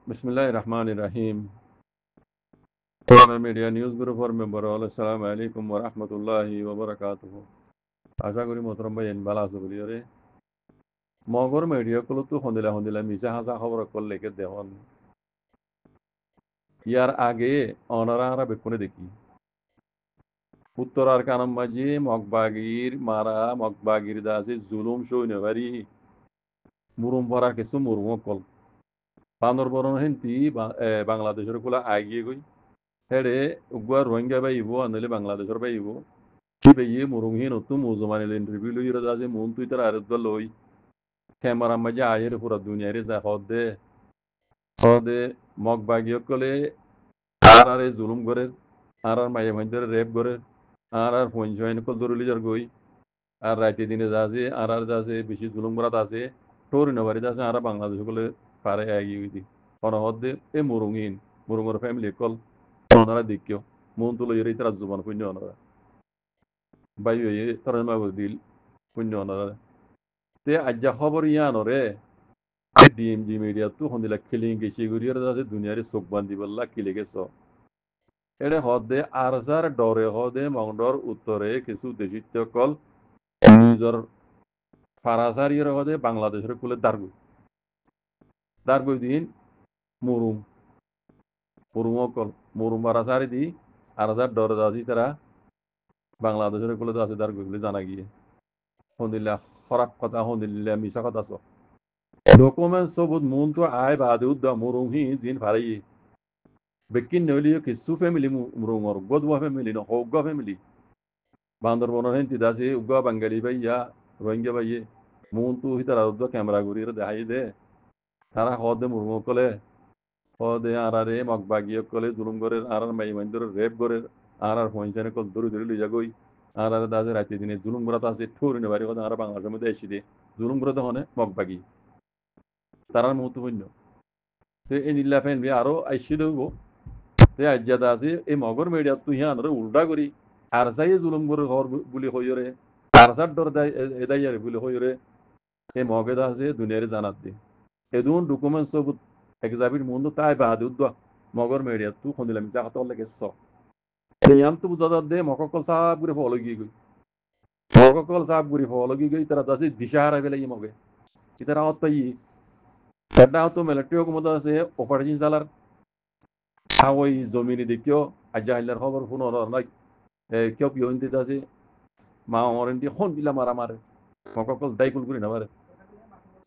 बिस्मिल्लाहिर्रहमानिर्रहीम। পুরানা media news গ্রুপের মেম্বার হল আসসালামু আলাইকুম ওয়া রাহমাতুল্লাহি ওয়া বারাকাতুহু। আশা করি মোহতরম ভাই ভালো আছো বলি রে মগর মিডিয়া গুলো তো হন্দিলা হন্দিলা মিশা হাসা খবর করলে কে দেহন ইয়ার আগে অনারা বেকুনে দেখি উত্তরার কানম মাঝি মগবাগির মারা মগবাগির দাসে জুলুম সইনে বাড়ি মুরুম পড়া কিছু মুরুম কল বান্দর বরণ হেন্তি বাংলাদেশের গুলা আগিয়ে গই হেডে উগুয়া রোহিঙ্গা বাইব আনলে বাংলাদেশের বাইব কি বেয়ে মুরুংহি নতু মুজমানিল ইন্টারভিউ লই রা যে মুন তুই তার আরেদ লই ক্যামেরা মাঝে আয়ের পুরা দুনিয়ারে যা হদে মগ বাগিয়ে কলে আর জুলুম করে আর মাঝে মাঝে রেপ করে আর পঞ্চায়েত কল দরুলি যার গই আর রাইতে দিনে যাচ্ছে আর যাচ্ছে বেশি জুলুম করাত আছে টোরি নবারি যাচ্ছে আর বাংলাদেশ কলে পারে এগিয়ে গেছি হদে এ মুরুংহীন মুরুঙ্গর ফ্যামিলি কল ওনারা দেখিও মন তুলো এর তারা জুবান পুণ্য ওনারা বাইরে তারা নয় দিল পুণ্য ওনারা তে আজ্জা খবর ইয়ানরে ডিএমজি মিডিয়া তো হন্দিলা খিলিং গেছি গুরিয়ার যাতে দুনিয়ারে চোখ বান্ধি বললা কিলে গেছ এড়ে হদে আরজার ডরে হদে মংডর উত্তরে কিছু দেশিত্য কল নিজর ফারাজার ইয়ের হদে বাংলাদেশের কুলে দারগুই দিন মুরুম মুরুম কল মুরুম আরাজারি দি আরজার ডরে যাচ্ছি তারা বাংলাদেশের কুলে আছে দারগুই বলে জানা গিয়ে হন্দিল্লা খরাক কথা হন্দিল্লা মিশা কথা ডকুমেন্ট সবুত মুন তো আয় বাদে উদ্দা মুরুহি জিন ভারি বেকিন নইলি কিছু ফ্যামিলি মুরুঙর গদুয়া ফ্যামিলি ন হগ্গা ফ্যামিলি বান্দরবনের হেন তিদাসি উগ্গা বাঙালি ভাইয়া রোহিঙ্গা ভাইয়ে মুন তো হিতারা উদ্দা ক্যামেরা ঘুরিয়ে দেখাই দে তারা হদে মুরুঙ কলে হদে আরারে মগবাগিয়ে কলে জুলুম করে আর মাই মাইন্দর রেপ করে আর পঞ্চানে কল দূরে দূরে লিজা গই আর দাসে রাতে দিনে জুলুম করা আছে ঠোরি নেবারি কথা আর বাংলাদেশের মধ্যে এসে দে জুলুম করে তো হনে মগবাগি তারার মুহূর্তপূর্ণ তে এই নীলা ফ্যান আরো আইসি দেবো তে আজ্জাদা আছে এই মগর মেডিয়া তুই আনরে উল্টা করি আর সাই জুলুম করে ঘর বুলি হইরে আর সার ডর এদাইয়ারে বুলি হইরে এই মগেদা আছে দুনিয়ারে জানাত দি এদুন ডকুমেন্ট সব এক্সাবিট মুন্দ তাই বাদ উদ্দ মগর মেডিয়া তু খন্দিলাম যা হত লাগে স ইয়াম তু বুঝা দে মককল সাব করে ফলো গই মককল সাব করে ফলো গই তারা দাসি দিশা হারা বেলে মগে ইতারা অত পাই এটা তো মিলিটারি হুকুমত আছে অপারেশন চালার ওই জমিনে দেখিও আজাহিলার খবর শুনো নাই কেউ পিওন দিতে আছে মা অরেন্টি হন দিলা মারা মারে মককল দায়কুল করি না মারে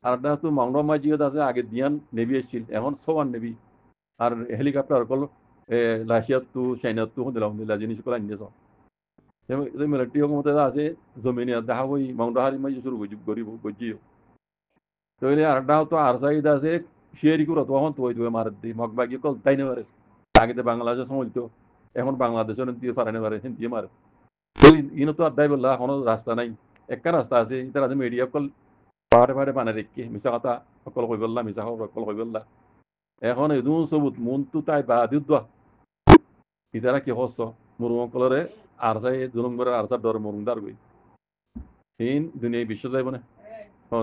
আর একটা তো মাংরা মাঝিও আছে আগে দিয়ান নেভি এসেছিল এখন সবার নেভি আর হেলিকপ্টার কল রাশিয়ার তো চাইনার তো দিলাম দিলা জিনিস কল আনিয়েছ মিলিটারি হুকুমত আছে জমিনে দেখা ওই মাংরা হারি মাঝি শুরু গরিব গজিও তইলে আর একটা তো আর সাইড আছে শেয়ারি করে তখন তো ওই মার দি মগবাগি কল তাই না পারে আগে তো বাংলাদেশে সমলতো এখন বাংলাদেশের দিয়ে পারে না পারে হিন্দি মারে তো ইনো তো আদায় বললা কোনো রাস্তা নাই একটা রাস্তা আছে ইতার আছে মিডিয়া কল পাহাড়ে পাহাড়ে বানা রেখে মিশা কথা সকল কই বললা মিশা সকল কই বললা এখন এদুন সবুত মন তো তাই বা দিদ ইতারা কি হস মুরুম কলরে আর সাই জুলুম করে আর সার ডর মুরুম দার গই হিন দুনিয়া বিশ্ব যাইব না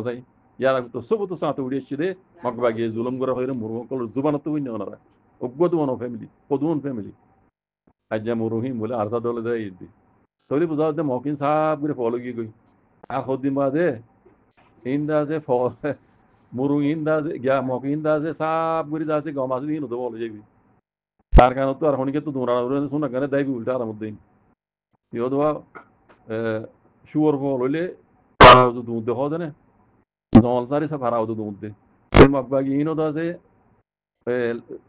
যাই ইয়ার আগে তো সবুত সাথে উড়িয়েছি দে মগবাগি জুলুম করে হইরে মুরুম কলর জুবানত তো উইন্য ওনারা অজ্ঞত ওয়ানো ফ্যামিলি কদুন ফ্যামিলি আজ্জা মুরুহিম বলে আর সার দলে দেয় ইদ্দি তৈরি বুঝা দে মকিন সাপ করে ফলো গিয়ে গই আর হদ্দিন বাদে ইন্দা আছে মুরুং ইন্দা আছে গিয়া মক ইন্দা আছে সাপ করে আছে গম আছে দিন তো বলে যাবি তার কারণে তো আর হনিকে তো দৌড়া শোনা কেন দেয়বি উল্টা আর মধ্যে ইও দোয়া শুয়োর ফল হইলে দুধ দেখা দেয় না জল সারি সব হারা হতো দুধ দে মকবাগি ইনো তো আছে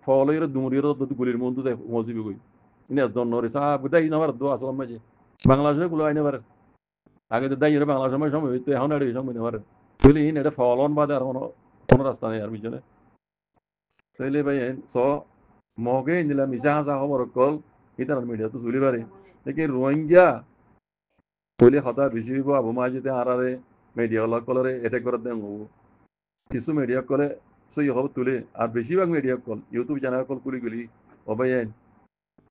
ফল হইরে দুমুরির গুলির মন্দ দেয় মজিবি গই ইনে জন্য রে সাপ দেয় ইনাবার দোয়া আসলাম মাঝে বাংলাদেশে গুলো আইনে পারে আগে তো দাইয়ের বাংলা সময় হইতো এখন আর এই সময় নেই বুঝলি এটা ফলন বাদে আর কোনো রাস্তা নেই আর বুঝলে তাইলে ভাই স মগে নিলাম মিশা হাসা খবর কল ইতার মিডিয়া তো তুলি পারে দেখি রোহিঙ্গা তুলি হতা বেশি হইব আবু মাজিতে আরারে মিডিয়া হল কলরে এটেক করে দেন হবো কিছু মিডিয়া কলে সই হব তুলে আর বেশিরভাগ media call YouTube channel call কুলি গুলি ও ভাই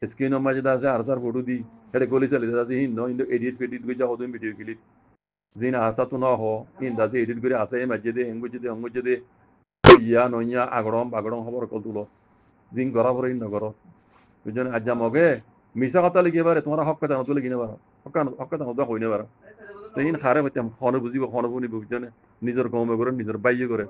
স্ক্রিন মাঝে আছে আর সার ফটো দি এটা গলি চালি আছে হিন এডিট ফেডিট করে যাও তুমি ভিডিও ক্লিপ জিন আসা তো না হ ইন দাসে এডিট করে আসে মাঝে দে এঙ্গুজে দে অঙ্গুজে দে ইয়া নইয়া আগড়ম খবর কল তুলো জিং গড়া পরে নগর বুঝছেন আজ্জা মগে মিশা কথা লিখে পারে তোমার হক কথা তুলে কিনে পারো হক কথা হতো কইনে পারো তো ইন খারে হইতাম খনে বুঝিব খনে বুঝিব বুঝছেন নিজের কমে করে নিজের বাইয়ে করে